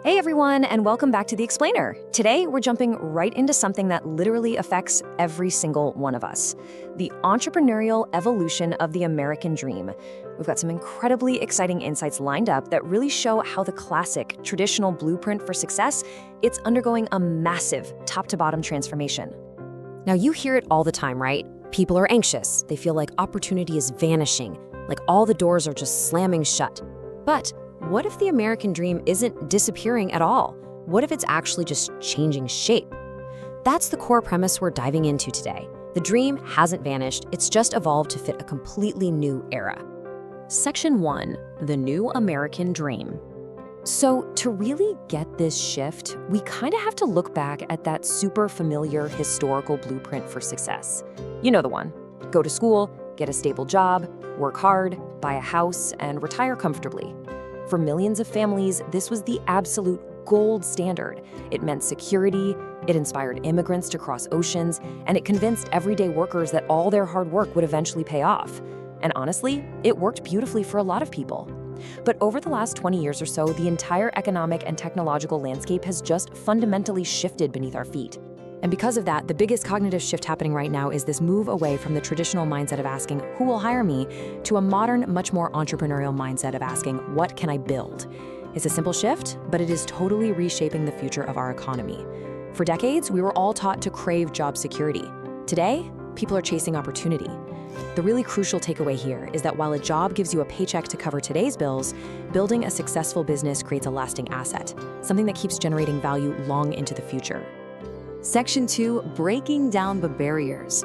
Hey everyone, and welcome back to The Explainer. Today, we're jumping right into something that literally affects every single one of us: the entrepreneurial evolution of the American dream. We've got some incredibly exciting insights lined up that really show how the classic, traditional blueprint for success, it's undergoing a massive top-to-bottom transformation. Now, you hear it all the time, right? People are anxious. They feel like opportunity is vanishing, like all the doors are just slamming shut. But what if the American dream isn't disappearing at all? What if it's actually just changing shape? That's the core premise we're diving into today. The dream hasn't vanished, it's just evolved to fit a completely new era. Section 1, the new American dream. So to really get this shift, we kind of have to look back at that super familiar historical blueprint for success. You know the one. Go to school, get a stable job, work hard, buy a house, and retire comfortably. For millions of families, this was the absolute gold standard. It meant security, it inspired immigrants to cross oceans, and it convinced everyday workers that all their hard work would eventually pay off. And honestly, it worked beautifully for a lot of people. But over the last 20 years or so, the entire economic and technological landscape has just fundamentally shifted beneath our feet. And because of that, the biggest cognitive shift happening right now is this move away from the traditional mindset of asking, who will hire me, to a modern, much more entrepreneurial mindset of asking, what can I build? It's a simple shift, but it is totally reshaping the future of our economy. For decades, we were all taught to crave job security. Today, people are chasing opportunity. The really crucial takeaway here is that while a job gives you a paycheck to cover today's bills, building a successful business creates a lasting asset, something that keeps generating value long into the future. Section 2, breaking down the barriers.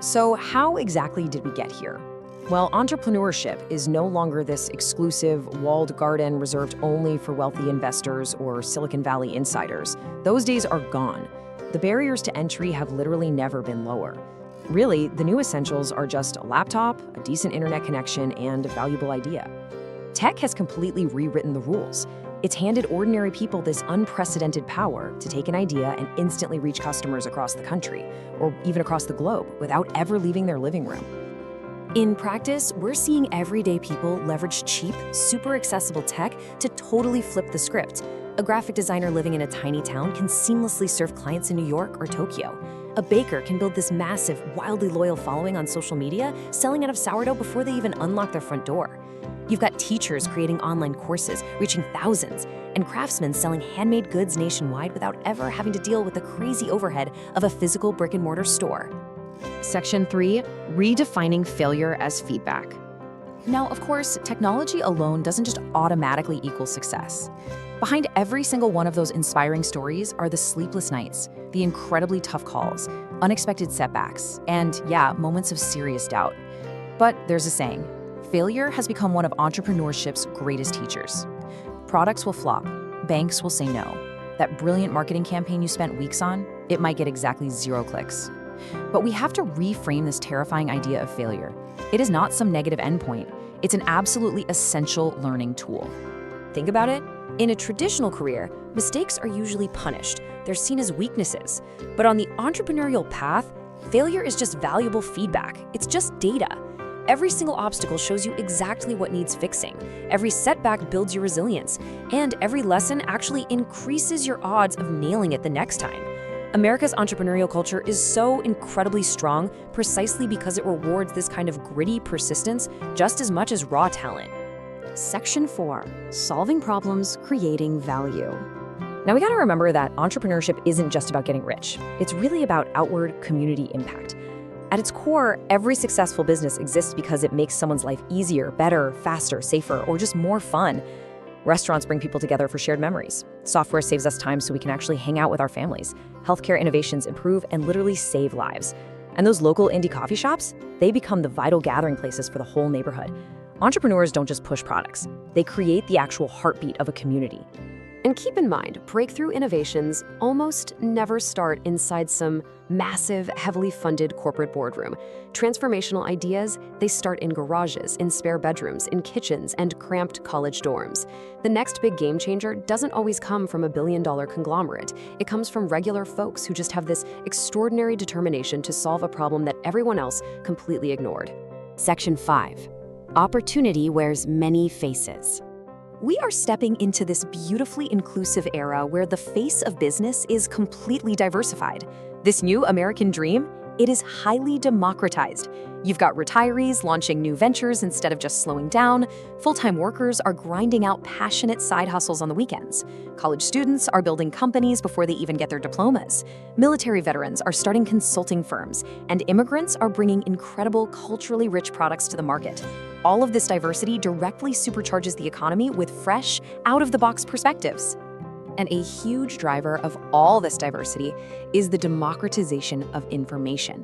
So how exactly did we get here? Well, entrepreneurship is no longer this exclusive, walled garden reserved only for wealthy investors or Silicon Valley insiders. Those days are gone. The barriers to entry have literally never been lower. Really, the new essentials are just a laptop, a decent internet connection, and a valuable idea. Tech has completely rewritten the rules. It's handed ordinary people this unprecedented power to take an idea and instantly reach customers across the country, or even across the globe, without ever leaving their living room. In practice, we're seeing everyday people leverage cheap, super accessible tech to totally flip the script. A graphic designer living in a tiny town can seamlessly serve clients in New York or Tokyo. A baker can build this massive, wildly loyal following on social media, selling out of sourdough before they even unlock their front door. You've got teachers creating online courses, reaching thousands, and craftsmen selling handmade goods nationwide without ever having to deal with the crazy overhead of a physical brick-and-mortar store. Section 3, redefining failure as feedback. Now, of course, technology alone doesn't just automatically equal success. Behind every single one of those inspiring stories are the sleepless nights, the incredibly tough calls, unexpected setbacks, and yeah, moments of serious doubt. But there's a saying: failure has become one of entrepreneurship's greatest teachers. Products will flop, banks will say no. That brilliant marketing campaign you spent weeks on, it might get exactly 0 clicks. But we have to reframe this terrifying idea of failure. It is not some negative endpoint. It's an absolutely essential learning tool. Think about it. In a traditional career, mistakes are usually punished. They're seen as weaknesses. But on the entrepreneurial path, failure is just valuable feedback. It's just data. Every single obstacle shows you exactly what needs fixing. Every setback builds your resilience. And every lesson actually increases your odds of nailing it the next time. America's entrepreneurial culture is so incredibly strong precisely because it rewards this kind of gritty persistence just as much as raw talent. Section 4, solving problems, creating value. Now we gotta remember that entrepreneurship isn't just about getting rich. It's really about outward community impact. At its core, every successful business exists because it makes someone's life easier, better, faster, safer, or just more fun. Restaurants bring people together for shared memories. Software saves us time so we can actually hang out with our families. Healthcare innovations improve and literally save lives. And those local indie coffee shops, they become the vital gathering places for the whole neighborhood. Entrepreneurs don't just push products, they create the actual heartbeat of a community. And keep in mind, breakthrough innovations almost never start inside some massive, heavily funded corporate boardroom. Transformational ideas, they start in garages, in spare bedrooms, in kitchens, and cramped college dorms. The next big game changer doesn't always come from a billion-dollar conglomerate. It comes from regular folks who just have this extraordinary determination to solve a problem that everyone else completely ignored. Section 5, opportunity wears many faces. We are stepping into this beautifully inclusive era where the face of business is completely diversified. This new American dream, it is highly democratized. You've got retirees launching new ventures instead of just slowing down. Full-time workers are grinding out passionate side hustles on the weekends. College students are building companies before they even get their diplomas. Military veterans are starting consulting firms, and immigrants are bringing incredible, culturally rich products to the market. All of this diversity directly supercharges the economy with fresh, out-of-the-box perspectives. And a huge driver of all this diversity is the democratization of information.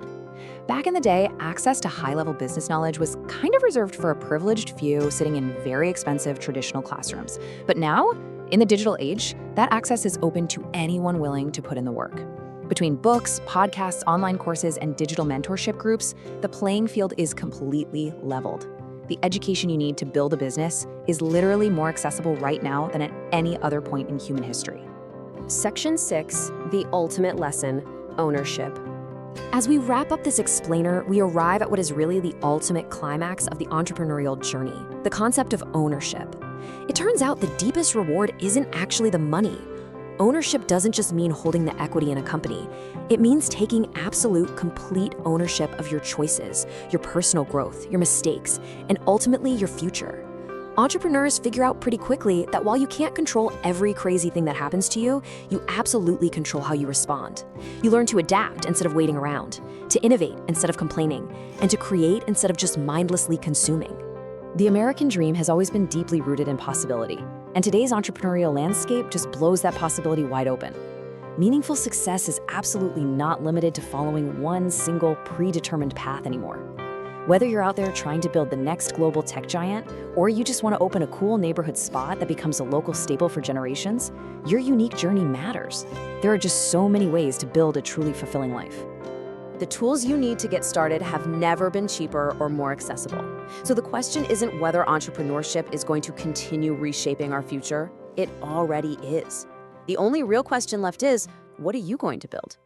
Back in the day, access to high-level business knowledge was kind of reserved for a privileged few sitting in very expensive traditional classrooms. But now, in the digital age, that access is open to anyone willing to put in the work. Between books, podcasts, online courses, and digital mentorship groups, the playing field is completely leveled. The education you need to build a business is literally more accessible right now than at any other point in human history. Section 6, the ultimate lesson, ownership. As we wrap up this explainer, we arrive at what is really the ultimate climax of the entrepreneurial journey, the concept of ownership. It turns out the deepest reward isn't actually the money. Ownership doesn't just mean holding the equity in a company. It means taking absolute, complete ownership of your choices, your personal growth, your mistakes, and ultimately your future. Entrepreneurs figure out pretty quickly that while you can't control every crazy thing that happens to you, you absolutely control how you respond. You learn to adapt instead of waiting around, to innovate instead of complaining, and to create instead of just mindlessly consuming. The American dream has always been deeply rooted in possibility, and today's entrepreneurial landscape just blows that possibility wide open. Meaningful success is absolutely not limited to following one single predetermined path anymore. Whether you're out there trying to build the next global tech giant, or you just want to open a cool neighborhood spot that becomes a local staple for generations, your unique journey matters. There are just so many ways to build a truly fulfilling life. The tools you need to get started have never been cheaper or more accessible. So the question isn't whether entrepreneurship is going to continue reshaping our future. It already is. The only real question left is, what are you going to build?